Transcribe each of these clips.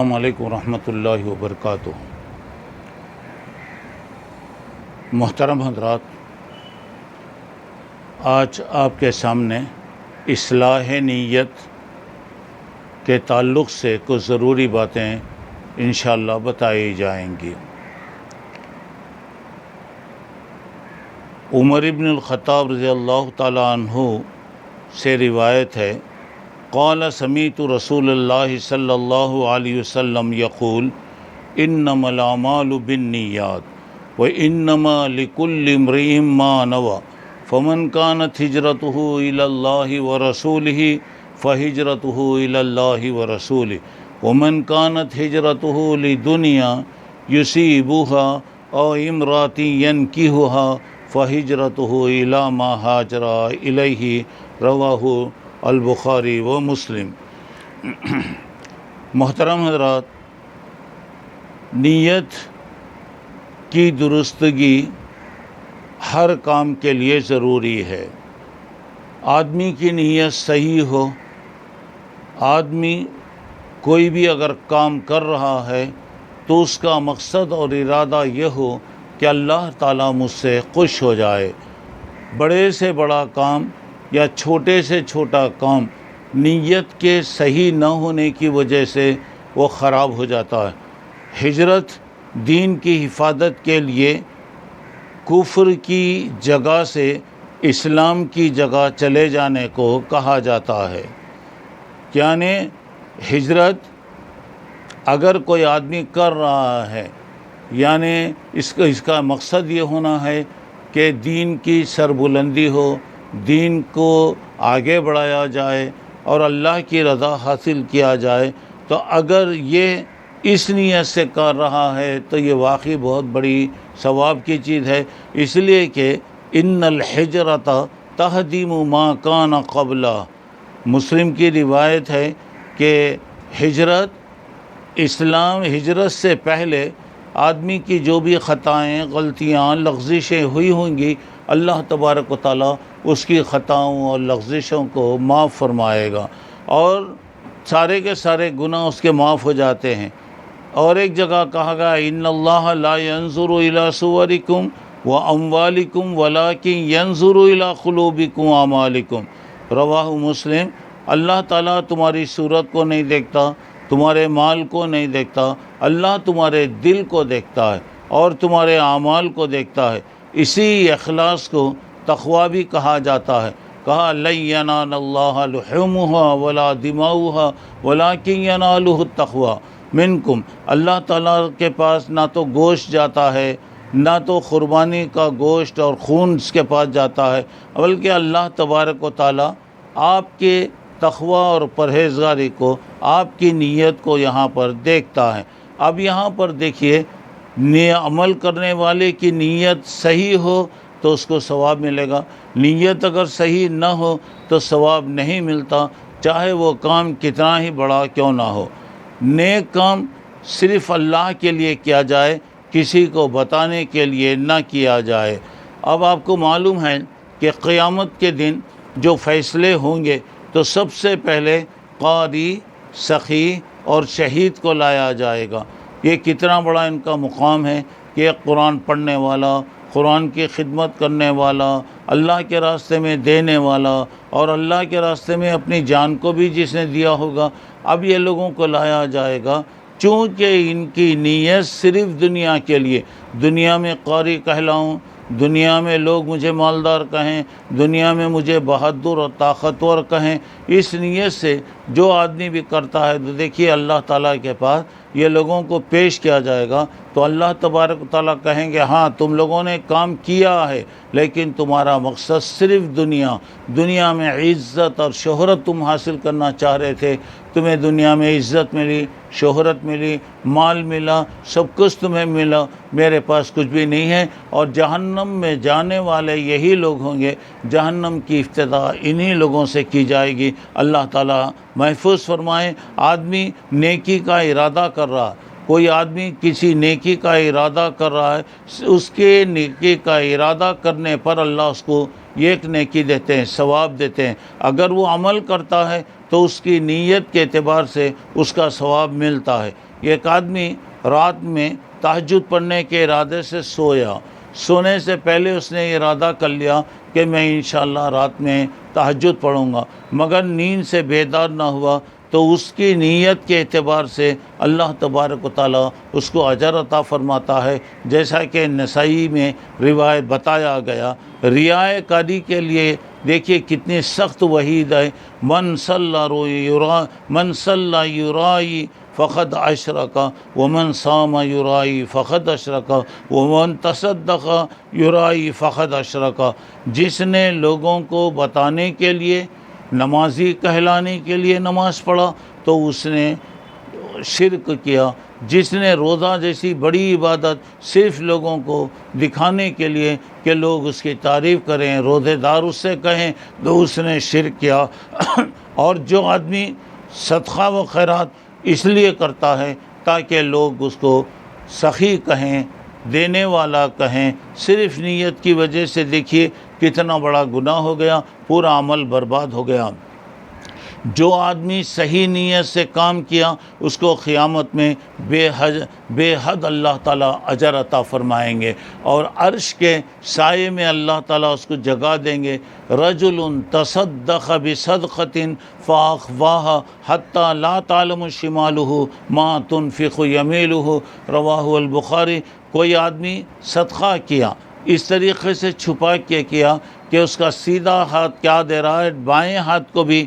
السلام علیکم ورحمۃ اللہ وبرکاتہ۔ محترم حضرات، آج آپ کے سامنے اصلاح نیت کے تعلق سے کچھ ضروری باتیں انشاءاللہ بتائی جائیں گی۔ عمر ابن الخطاب رضی اللہ تعالی عنہ سے روایت ہے، قال سمیعت رسول اللہ صلی اللہ علیہ وسلم یقول انما الاعمال بالنیات وانما لکل امرئ ما نوى فمن كانت هجرته الى الله ورسوله فهجرته الى الله ورسوله ومن كانت هجرته لدنيا يصيبها او امرأة ينكحها فهجرته الى ما هاجر اليه رواہ البخاری و مسلم۔ محترم حضرات، نیت کی درستگی ہر کام کے لیے ضروری ہے۔ آدمی کی نیت صحیح ہو، آدمی کوئی بھی اگر کام کر رہا ہے تو اس کا مقصد اور ارادہ یہ ہو کہ اللہ تعالیٰ مجھ سے خوش ہو جائے۔ بڑے سے بڑا کام یا چھوٹے سے چھوٹا کام نیت کے صحیح نہ ہونے کی وجہ سے وہ خراب ہو جاتا ہے۔ ہجرت دین کی حفاظت کے لیے کفر کی جگہ سے اسلام کی جگہ چلے جانے کو کہا جاتا ہے۔ یعنی ہجرت اگر کوئی آدمی کر رہا ہے، یعنی اس کا مقصد یہ ہونا ہے کہ دین کی سربلندی ہو، دین کو آگے بڑھایا جائے اور اللہ کی رضا حاصل کیا جائے، تو اگر یہ اس نیت سے کر رہا ہے تو یہ واقعی بہت بڑی ثواب کی چیز ہے۔ اس لیے کہ ان الحجرۃ تہدم ما کان قبلہ، مسلم کی روایت ہے کہ ہجرت سے پہلے آدمی کی جو بھی خطائیں، غلطیاں، لغزشیں ہوئی ہوں گی، اللہ تبارک و تعالیٰ اس کی خطاؤں اور لغزشوں کو معاف فرمائے گا اور سارے کے سارے گناہ اس کے معاف ہو جاتے ہیں۔ اور ایک جگہ کہا گیا ان اللہ لا ينظر الى صورکم واموالکم ولکن ينظر الى قلوبکم واعمالکم، رواہ مسلم۔ اللہ تعالیٰ تمہاری صورت کو نہیں دیکھتا، تمہارے مال کو نہیں دیکھتا، اللہ تمہارے دل کو دیکھتا ہے اور تمہارے اعمال کو دیکھتا ہے۔ اسی اخلاص کو تقویٰ بھی کہا جاتا ہے۔ کہا لن ینال اللہ لحومها ولا دماؤها ولکن ینالہ التقویٰ منکم، اللہ تعالیٰ کے پاس نہ تو گوشت جاتا ہے، نہ تو قربانی کا گوشت اور خون اس کے پاس جاتا ہے، بلکہ اللہ تبارک و تعالیٰ آپ کے تقویٰ اور پرہیزگاری کو، آپ کی نیت کو یہاں پر دیکھتا ہے۔ اب یہاں پر دیکھیے، عمل کرنے والے کی نیت صحیح ہو تو اس کو ثواب ملے گا، نیت اگر صحیح نہ ہو تو ثواب نہیں ملتا، چاہے وہ کام کتنا ہی بڑا کیوں نہ ہو۔ نیک کام صرف اللہ کے لیے کیا جائے، کسی کو بتانے کے لیے نہ کیا جائے۔ اب آپ کو معلوم ہے کہ قیامت کے دن جو فیصلے ہوں گے تو سب سے پہلے قاضی، سخی اور شہید کو لایا جائے گا۔ یہ کتنا بڑا ان کا مقام ہے کہ ایک قرآن پڑھنے والا، قرآن کی خدمت کرنے والا، اللہ کے راستے میں دینے والا اور اللہ کے راستے میں اپنی جان کو بھی جس نے دیا ہوگا، اب یہ لوگوں کو لایا جائے گا۔ چونکہ ان کی نیت صرف دنیا کے لیے، دنیا میں قاری کہلاؤں، دنیا میں لوگ مجھے مالدار کہیں، دنیا میں مجھے بہادر اور طاقتور کہیں، اس نیت سے جو آدمی بھی کرتا ہے تو دیکھیے اللہ تعالیٰ کے پاس یہ لوگوں کو پیش کیا جائے گا تو اللہ تبارک و تعالیٰ کہیں گے ہاں تم لوگوں نے کام کیا ہے، لیکن تمہارا مقصد صرف دنیا میں عزت اور شہرت تم حاصل کرنا چاہ رہے تھے، تمہیں دنیا میں عزت ملی، شہرت ملی، مال ملا، سب کچھ تمہیں ملا، میرے پاس کچھ بھی نہیں ہے، اور جہنم میں جانے والے یہی لوگ ہوں گے۔ جہنم کی ابتدا انہی لوگوں سے کی جائے گی۔ اللہ تعالیٰ محفوظ فرمائے۔ آدمی نیکی کا ارادہ کر رہا، کوئی آدمی کسی نیکی کا ارادہ کر رہا ہے، اس کے نیکی کا ارادہ کرنے پر اللہ اس کو ایک نیکی دیتے ہیں، ثواب دیتے ہیں۔ اگر وہ عمل کرتا ہے تو اس کی نیت کے اعتبار سے اس کا ثواب ملتا ہے۔ ایک آدمی رات میں تہجد پڑھنے کے ارادے سے سویا، سونے سے پہلے اس نے ارادہ کر لیا کہ میں انشاءاللہ رات میں تہجد پڑھوں گا، مگر نیند سے بیدار نہ ہوا، تو اس کی نیت کے اعتبار سے اللہ تبارک و تعالیٰ اس کو اجر عطا فرماتا ہے، جیسا کہ نسائی میں روایت بتایا گیا۔ ریا کاری کے لیے دیکھیے کتنی سخت وعید ہے، من صلی یرائی فقد اشرک ومن صام یرائی فقد اشرک ومن تصدق یرائی فقد اشرک۔ جس نے لوگوں کو بتانے کے لیے، نمازی کہلانے کے لیے نماز پڑھا تو اس نے شرک کیا۔ جس نے روزہ جیسی بڑی عبادت صرف لوگوں کو دکھانے کے لیے کہ لوگ اس کی تعریف کریں، روزے دار اس سے کہیں، تو اس نے شرک کیا۔ اور جو آدمی صدقہ و خیرات اس لیے کرتا ہے تاکہ لوگ اس کو سخی کہیں، دینے والا کہیں، صرف نیت کی وجہ سے دیکھیے کتنا بڑا گناہ ہو گیا، پورا عمل برباد ہو گیا۔ جو آدمی صحیح نیت سے کام کیا اس کو قیامت میں بے حد اللہ تعالیٰ اجر عطا فرمائیں گے، اور عرش کے سائے میں اللہ تعالیٰ اس کو جگہ دیں گے۔ رجل تصدق بصدقۃ فاخفاها حتى لا تعلم شماله ما تنفق يمينه، رواہ البخاری۔ کوئی آدمی صدقہ کیا، اس طریقے سے چھپا کے کیا کہ اس کا سیدھا ہاتھ کیا دے رہا ہے، بائیں ہاتھ کو بھی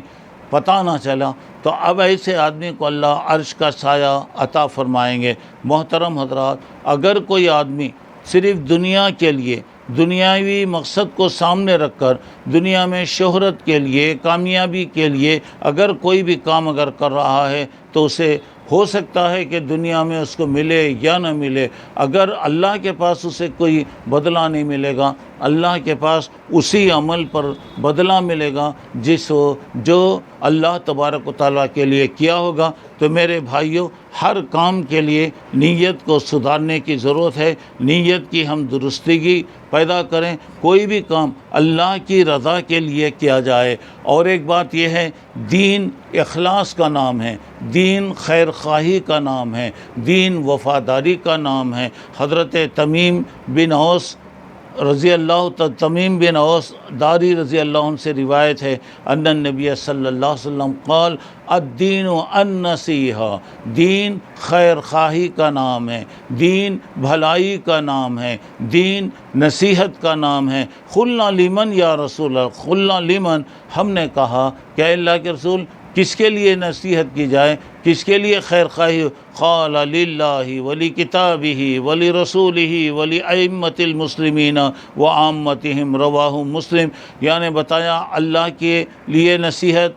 پتہ نہ چلا، تو اب ایسے آدمی کو اللہ عرش کا سایہ عطا فرمائیں گے۔ محترم حضرات، اگر کوئی آدمی صرف دنیا کے لیے، دنیاوی مقصد کو سامنے رکھ کر، دنیا میں شہرت کے لیے، کامیابی کے لیے اگر کوئی بھی کام اگر کر رہا ہے تو اسے ہو سکتا ہے کہ دنیا میں اس کو ملے یا نہ ملے، اگر اللہ کے پاس اسے کوئی بدلہ نہیں ملے گا، اللہ کے پاس اسی عمل پر بدلہ ملے گا جو اللہ تبارک و تعالیٰ کے لیے کیا ہوگا۔ تو میرے بھائیوں، ہر کام کے لیے نیت کو سدھارنے کی ضرورت ہے، نیت کی ہم درستگی پیدا کریں، کوئی بھی کام اللہ کی رضا کے لیے کیا جائے۔ اور ایک بات یہ ہے، دین اخلاص کا نام ہے، دین خیر خواہی کا نام ہے، دین وفاداری کا نام ہے۔ حضرت تمیم بن اوس تمیم بن اوس داری رضی اللہ عنہ سے روایت ہے، ان النبی صلی اللہ علیہ وسلم قال الدین النصیحہ، دین خیر خواہی کا نام ہے، دین بھلائی کا نام ہے، دین نصیحت کا نام ہے۔ قلنا لمن یا رسول اللہ، قلنا لمن، ہم نے کہا کہ اے اللہ کے رسول کس کے لیے نصیحت کی جائے، کس کے لیے خیر خواہی؟ قال للہ ولکتابہ ولرسولہ ولائمۃ المسلمین وعامتہم، رواہ مسلم۔ یعنی بتایا اللہ کے لیے نصیحت،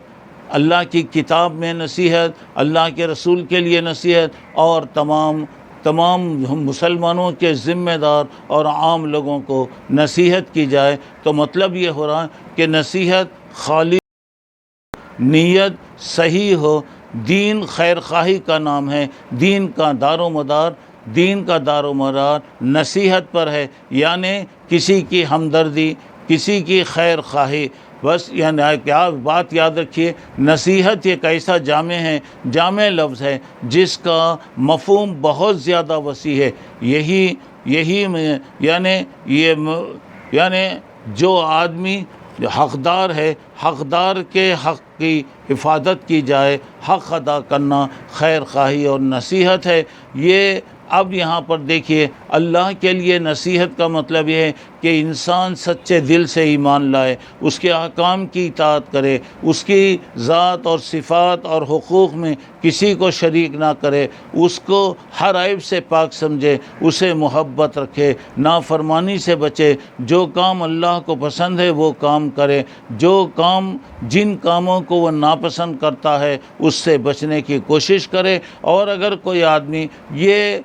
اللہ کی کتاب میں نصیحت، اللہ کے رسول کے لیے نصیحت، اور تمام مسلمانوں کے ذمہ دار اور عام لوگوں کو نصیحت کی جائے۔ تو مطلب یہ ہو رہا ہے کہ نصیحت خالی نیت صحیح ہو، دین خیر خواہی کا نام ہے، دین کا دار و مدار نصیحت پر ہے، یعنی کسی کی ہمدردی، کسی کی خیر خواہی۔ بس یعنی کیا بات یاد رکھیے، نصیحت ایک ایسا جامع لفظ ہے جس کا مفہوم بہت زیادہ وسیع ہے۔ یہی یعنی جو آدمی حقدار ہے، حقدار کے حق کی حفاظت کی جائے، حق ادا کرنا خیر خواہی اور نصیحت ہے۔ یہ اب یہاں پر دیکھیے، اللہ کے لیے نصیحت کا مطلب یہ ہے کہ انسان سچے دل سے ایمان لائے، اس کے احکام کی اطاعت کرے، اس کی ذات اور صفات اور حقوق میں کسی کو شریک نہ کرے، اس کو ہر عیب سے پاک سمجھے، اسے محبت رکھے، نافرمانی سے بچے، جو کام اللہ کو پسند ہے وہ کام کرے، جن کاموں کو وہ ناپسند کرتا ہے اس سے بچنے کی کوشش کرے۔ اور اگر کوئی آدمی یہ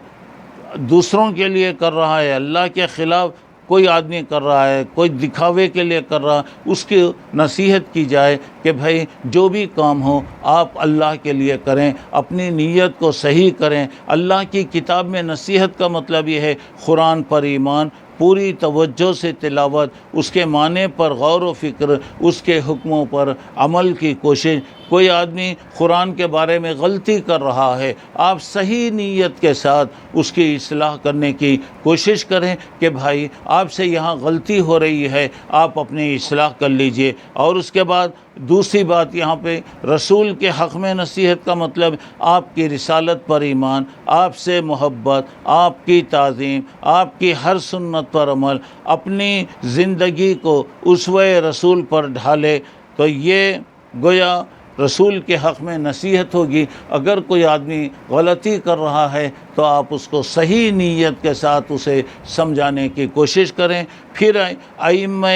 دوسروں کے لیے کر رہا ہے، اللہ کے خلاف کوئی آدمی کر رہا ہے، کوئی دکھاوے کے لیے کر رہا ہے، اس کی نصیحت کی جائے کہ بھائی جو بھی کام ہو آپ اللہ کے لیے کریں، اپنی نیت کو صحیح کریں۔ اللہ کی کتاب میں نصیحت کا مطلب یہ ہے قرآن پر ایمان، پوری توجہ سے تلاوت، اس کے معنی پر غور و فکر، اس کے حکموں پر عمل کی کوشش۔ کوئی آدمی قرآن کے بارے میں غلطی کر رہا ہے، آپ صحیح نیت کے ساتھ اس کی اصلاح کرنے کی کوشش کریں کہ بھائی آپ سے یہاں غلطی ہو رہی ہے، آپ اپنی اصلاح کر لیجئے۔ اور اس کے بعد دوسری بات یہاں پہ رسول کے حق میں نصیحت کا مطلب آپ کی رسالت پر ایمان، آپ سے محبت، آپ کی تعظیم، آپ کی ہر سنت پر عمل، اپنی زندگی کو اسوہ رسول پر ڈھالے، تو یہ گویا رسول کے حق میں نصیحت ہوگی۔ اگر کوئی آدمی غلطی کر رہا ہے تو آپ اس کو صحیح نیت کے ساتھ اسے سمجھانے کی کوشش کریں۔ پھر ائمہ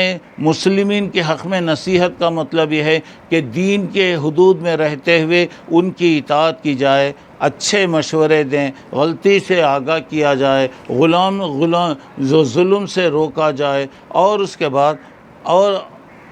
مسلمین کے حق میں نصیحت کا مطلب یہ ہے کہ دین کے حدود میں رہتے ہوئے ان کی اطاعت کی جائے، اچھے مشورے دیں، غلطی سے آگاہ کیا جائے، غلام جو ظلم سے روکا جائے، اور اس کے بعد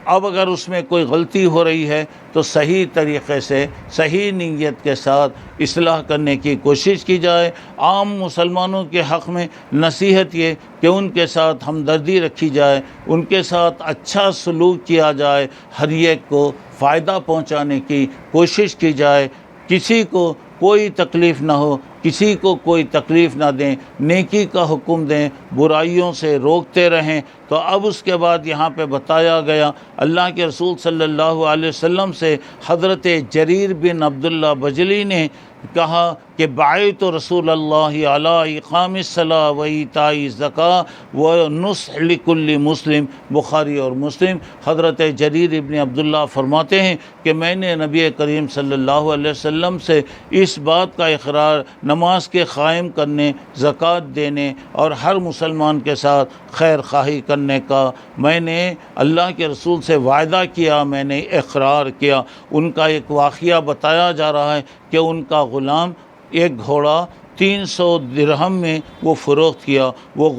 اب اگر اس میں کوئی غلطی ہو رہی ہے تو صحیح طریقے سے صحیح نیت کے ساتھ اصلاح کرنے کی کوشش کی جائے۔ عام مسلمانوں کے حق میں نصیحت یہ کہ ان کے ساتھ ہمدردی رکھی جائے، ان کے ساتھ اچھا سلوک کیا جائے، ہر ایک کو فائدہ پہنچانے کی کوشش کی جائے، کسی کو کوئی تکلیف نہ ہو، کسی کو کوئی تکلیف نہ دیں، نیکی کا حکم دیں، برائیوں سے روکتے رہیں۔ تو اب اس کے بعد یہاں پہ بتایا گیا، اللہ کے رسول صلی اللہ علیہ وسلم سے حضرت جریر بن عبداللہ بجلی نے کہا کہ بعثت رسول اللہ علی اقام الصلاۃ و ایتاء الزکاۃ و نصح لکل مسلم، بخاری اور مسلم۔ حضرت جریر ابن عبداللہ فرماتے ہیں کہ میں نے نبی کریم صلی اللہ علیہ وسلم سے اس بات کا اقرار نماز کے قائم کرنے، زکوٰۃ دینے اور ہر مسلمان کے ساتھ خیر خواہی کرنے کا میں نے اللہ کے رسول سے وعدہ کیا، میں نے اقرار کیا۔ ان کا ایک واقعہ بتایا جا رہا ہے کہ ان کا غلام ایک گھوڑا 300 درہم میں وہ فروخت کیا۔ وہ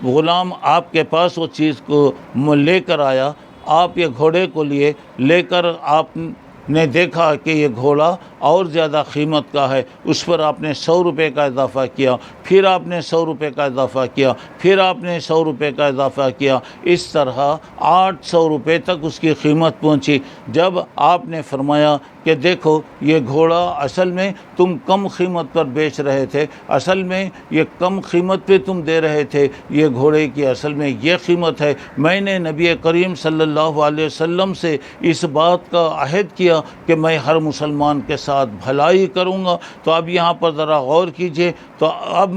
غلام آپ کے پاس وہ چیز کو لے کر آیا، آپ یہ گھوڑے کو لے کر آپ نے دیکھا کہ یہ گھوڑا اور زیادہ قیمت کا ہے، اس پر آپ نے 100 روپے کا اضافہ کیا، پھر آپ نے 100 روپے کا اضافہ کیا، پھر آپ نے 100 روپے کا اضافہ کیا، اس طرح 800 روپے تک اس کی قیمت پہنچی۔ جب آپ نے فرمایا کہ دیکھو یہ گھوڑا اصل میں تم کم قیمت پر بیچ رہے تھے، اصل میں یہ کم قیمت پہ تم دے رہے تھے، یہ گھوڑے کی اصل میں یہ قیمت ہے۔ میں نے نبی کریم صلی اللہ علیہ وسلم سے اس بات کا عہد کیا کہ میں ہر مسلمان کے ساتھ بھلائی کروں گا۔ تو اب یہاں پر ذرا غور کیجئے، تو اب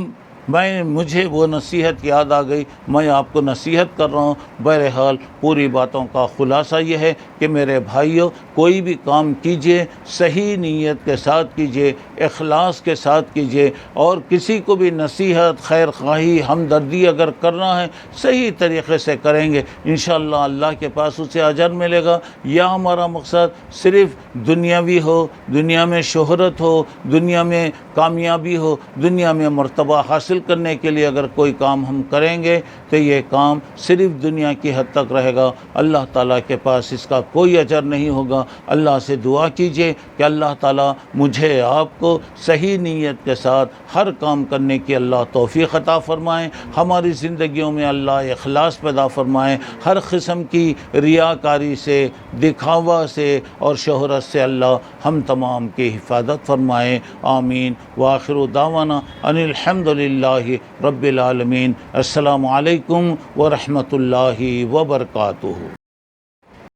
مجھے وہ نصیحت یاد آ گئی، میں آپ کو نصیحت کر رہا ہوں۔ بہرحال پوری باتوں کا خلاصہ یہ ہے کہ میرے بھائیوں، کوئی بھی کام کیجئے صحیح نیت کے ساتھ کیجئے، اخلاص کے ساتھ کیجئے، اور کسی کو بھی نصیحت، خیر خواہی، ہمدردی اگر کرنا ہے صحیح طریقے سے کریں گے، انشاءاللہ اللہ کے پاس اسے اجر ملے گا۔ یا ہمارا مقصد صرف دنیاوی ہو، دنیا میں شہرت ہو، دنیا میں کامیابی ہو، دنیا میں مرتبہ حاصل کرنے کے لیے اگر کوئی کام ہم کریں گے تو یہ کام صرف دنیا کی حد تک رہے گا، اللہ تعالیٰ کے پاس اس کا کوئی اجر نہیں ہوگا۔ اللہ سے دعا کیجئے کہ اللہ تعالیٰ مجھے آپ کو صحیح نیت کے ساتھ ہر کام کرنے کی اللہ توفیق عطا فرمائیں، ہماری زندگیوں میں اللہ اخلاص پیدا فرمائیں، ہر قسم کی ریاکاری سے، دکھاوا سے اور شہرت سے اللہ ہم تمام کی حفاظت فرمائیں، آمین۔ وآخر دعوانا ان الحمد للہ رب العالمین۔ السلام علیکم ورحمۃ اللہ وبرکاتہ۔